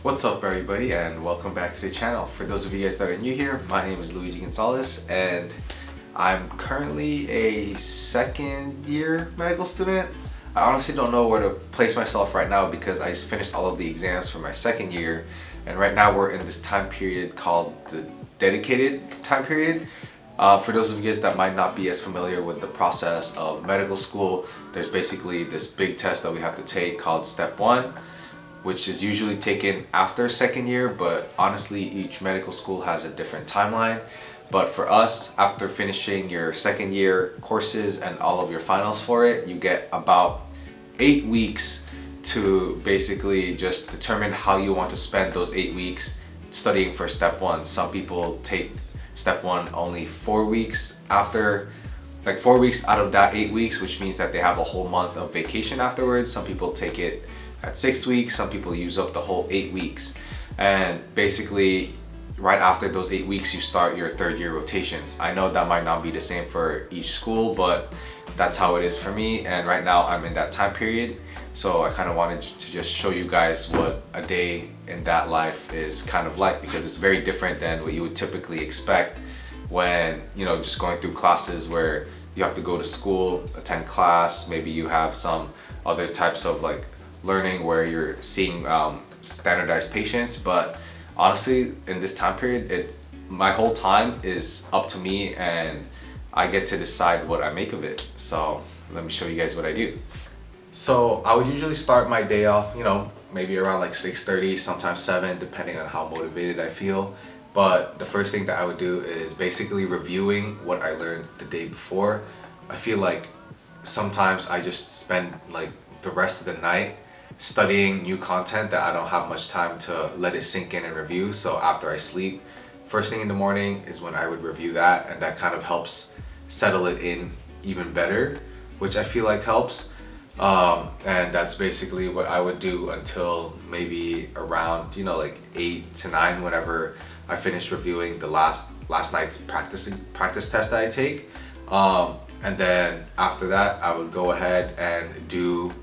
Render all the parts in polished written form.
What's up everybody and welcome back to the channel. For those of you guys that are new here, my name is Luigi Gonzales and I'm currently a second year medical student. I honestly don't know where to place myself right now because I just finished all of the exams for my second year, and right now we're in this time period called the dedicated time period. For those of you guys that might not be as familiar with the process of medical school, there's basically this big test that we have to take called Step 1, which is usually taken after second year, but honestly each medical school has a different timeline. But for us, after finishing your second year courses and all of your finals for it, you get about 8 weeks to basically just determine how you want to spend those 8 weeks studying for Step 1. Some people take Step 1 only 4 weeks after, like 4 weeks out of that 8 weeks, which means that they have a whole month of vacation afterwards. Some people take it at 6 weeks, some people use up the whole 8 weeks. And basically right after those 8 weeks you start your third year rotations. I know that might not be the same for each school, but that's how it is for me, and right now I'm in that time period. So I kind of wanted to just show you guys what a day in that life is kind of like, because it's very different than what you would typically expect when, you know, just going through classes where you have to go to school, attend class, maybe you have some other types of like learning where you're seeing standardized patients. But honestly, in this time period, my whole time is up to me and I get to decide what I make of it. So let me show you guys what I do. So I would usually start my day off, you know, maybe around like 6:30, sometimes 7, depending on how motivated I feel. But the first thing that I would do is basically reviewing what I learned the day before. I feel like sometimes I just spend like the rest of the night studying new content that I don't have much time to let it sink in and review. So after I sleep, first thing in the morning is when I would review that, and that kind of helps settle it in even better, which I feel like helps. And that's basically what I would do until maybe around, you know, like 8 to 9, whenever I finish reviewing the last night's practice test that I take. And then after that I would go ahead and do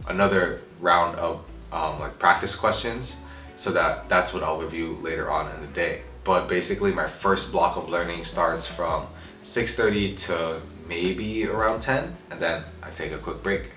another round of like practice questions, so that's what I'll review later on in the day. But basically my first block of learning starts from 6:30 to maybe around 10, and then I take a quick break.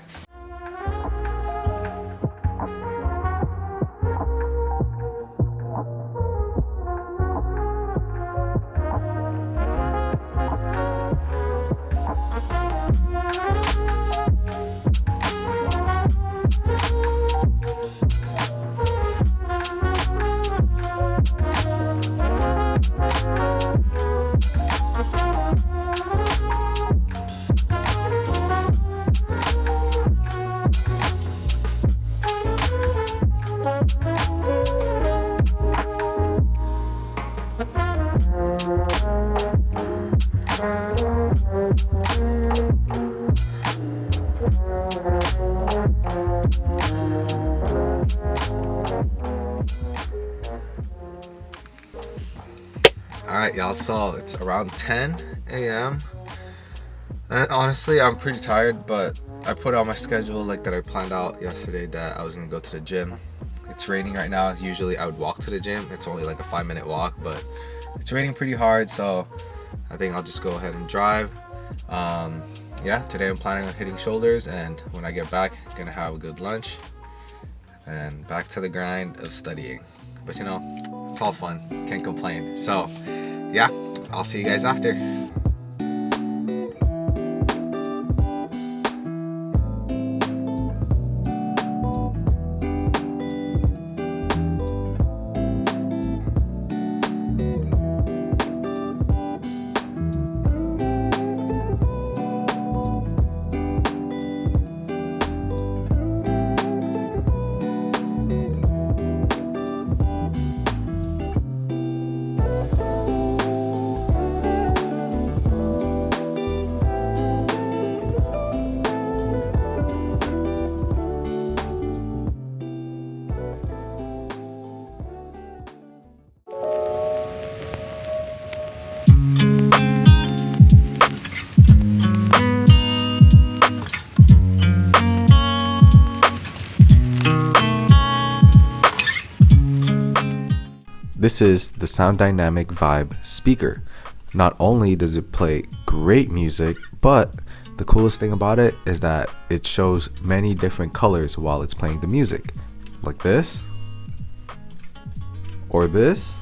Alright y'all, so it's around 10 a.m. and honestly I'm pretty tired, but I put on my schedule like that I planned out yesterday that I was gonna go to the gym. It's raining right now. Usually I would walk to the gym. It's only like a 5-minute walk, but it's raining pretty hard, so I think I'll just go ahead and drive. Yeah, today I'm planning on hitting shoulders, and when I get back, gonna have a good lunch and back to the grind of studying. But you know, it's all fun, can't complain. So yeah, I'll see you guys after. This is the Sound Dynamic Vibe speaker. Not only does it play great music, but the coolest thing about it is that it shows many different colors while it's playing the music. Like this, or this,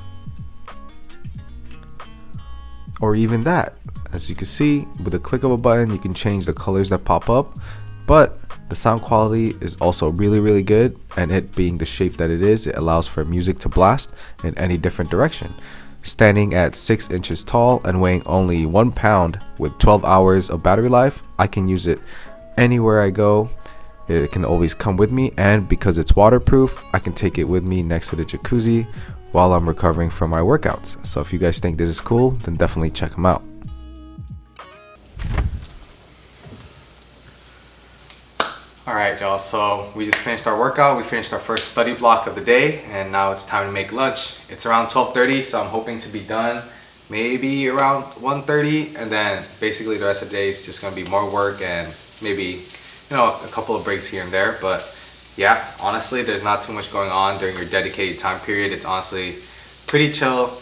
or even that. As you can see, with a click of a button, you can change the colors that pop up, but the sound quality is also really good, and it being the shape that it is, it allows for music to blast in any different direction. Standing at 6 inches tall and weighing only 1 pound with 12 hours of battery life, I can use it anywhere I go. It can always come with me, and because it's waterproof, I can take it with me next to the jacuzzi while I'm recovering from my workouts. So if you guys think this is cool, then definitely check them out. Alright y'all, so we just finished our workout. We finished our first study block of the day, and now it's time to make lunch. It's around 12:30, so I'm hoping to be done maybe around 1:30, and then basically the rest of the day is just going to be more work and maybe, you know, a couple of breaks here and there. But yeah, honestly, there's not too much going on during your dedicated time period. It's honestly pretty chill,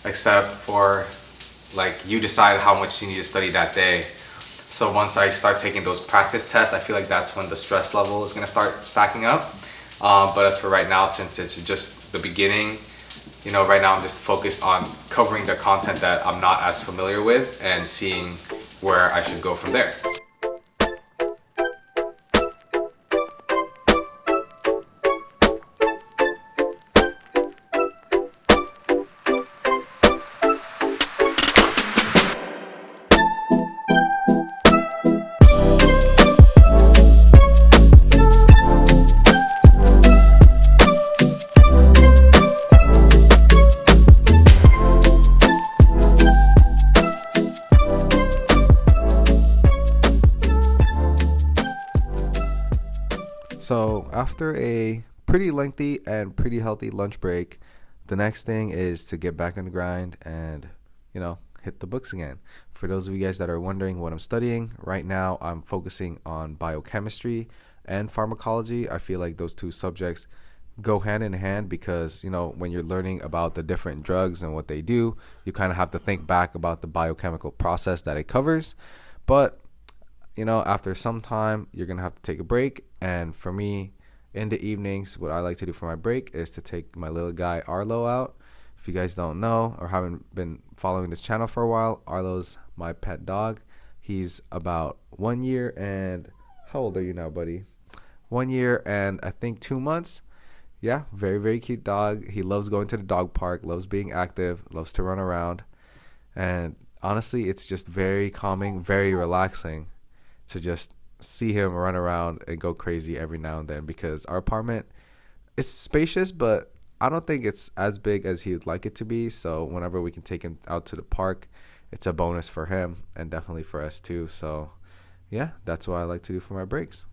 except for like you decide how much you need to study that day. So once I start taking those practice tests, I feel like that's when the stress level is going to start stacking up. But as for right now, since it's just the beginning, you know, right now I'm just focused on covering the content that I'm not as familiar with and seeing where I should go from there. So after a pretty lengthy and pretty healthy lunch break, the next thing is to get back on the grind and, you know, hit the books again. For those of you guys that are wondering what I'm studying, right now I'm focusing on biochemistry and pharmacology. I feel like those two subjects go hand in hand because, you know, when you're learning about the different drugs and what they do, you kind of have to think back about the biochemical process that it covers. But you know, after some time, you're going to have to take a break. And for me, in the evenings, what I like to do for my break is to take my little guy, Arlo, out. If you guys don't know or haven't been following this channel for a while, Arlo's my pet dog. He's about 1 year and... How old are you now, buddy? 1 year and I think 2 months. Yeah, very cute dog. He loves going to the dog park, loves being active, loves to run around. And honestly, it's just very calming, very relaxing to just see him run around and go crazy every now and then, because our apartment is spacious, but I don't think it's as big as he would like it to be. So whenever we can take him out to the park, it's a bonus for him and definitely for us too. So yeah, that's what I like to do for my breaks.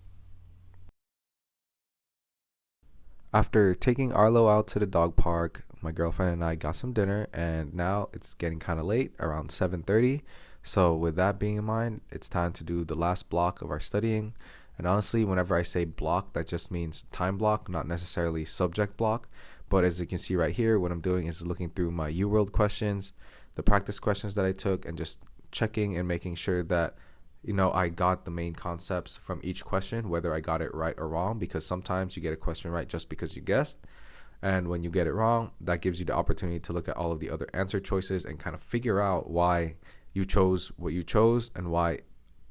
After taking Arlo out to the dog park, my girlfriend and I got some dinner, and now it's getting kind of late, around 7:30. So with that being in mind, it's time to do the last block of our studying. And honestly, whenever I say block, that just means time block, not necessarily subject block. But as you can see right here, what I'm doing is looking through my UWorld questions, the practice questions that I took, and just checking and making sure that, you know, I got the main concepts from each question, whether I got it right or wrong, because sometimes you get a question right just because you guessed. And when you get it wrong, that gives you the opportunity to look at all of the other answer choices and kind of figure out why you chose what you chose and why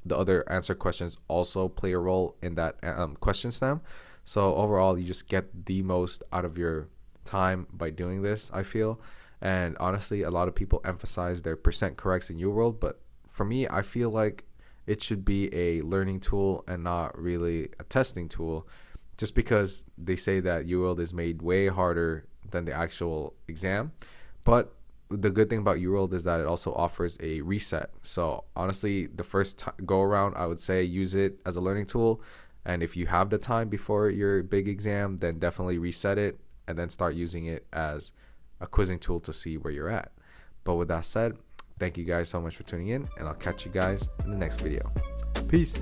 the other answer questions also play a role in that question stem. So overall, you just get the most out of your time by doing this, I feel. And honestly, a lot of people emphasize their percent corrects in UWorld, but for me, I feel like it should be a learning tool and not really a testing tool, just because they say that UWorld is made way harder than the actual exam. But the good thing about UWorld is that it also offers a reset. So honestly, the first go around, I would say use it as a learning tool. And if you have the time before your big exam, then definitely reset it and then start using it as a quizzing tool to see where you're at. But with that said, thank you guys so much for tuning in, and I'll catch you guys in the next video. Peace.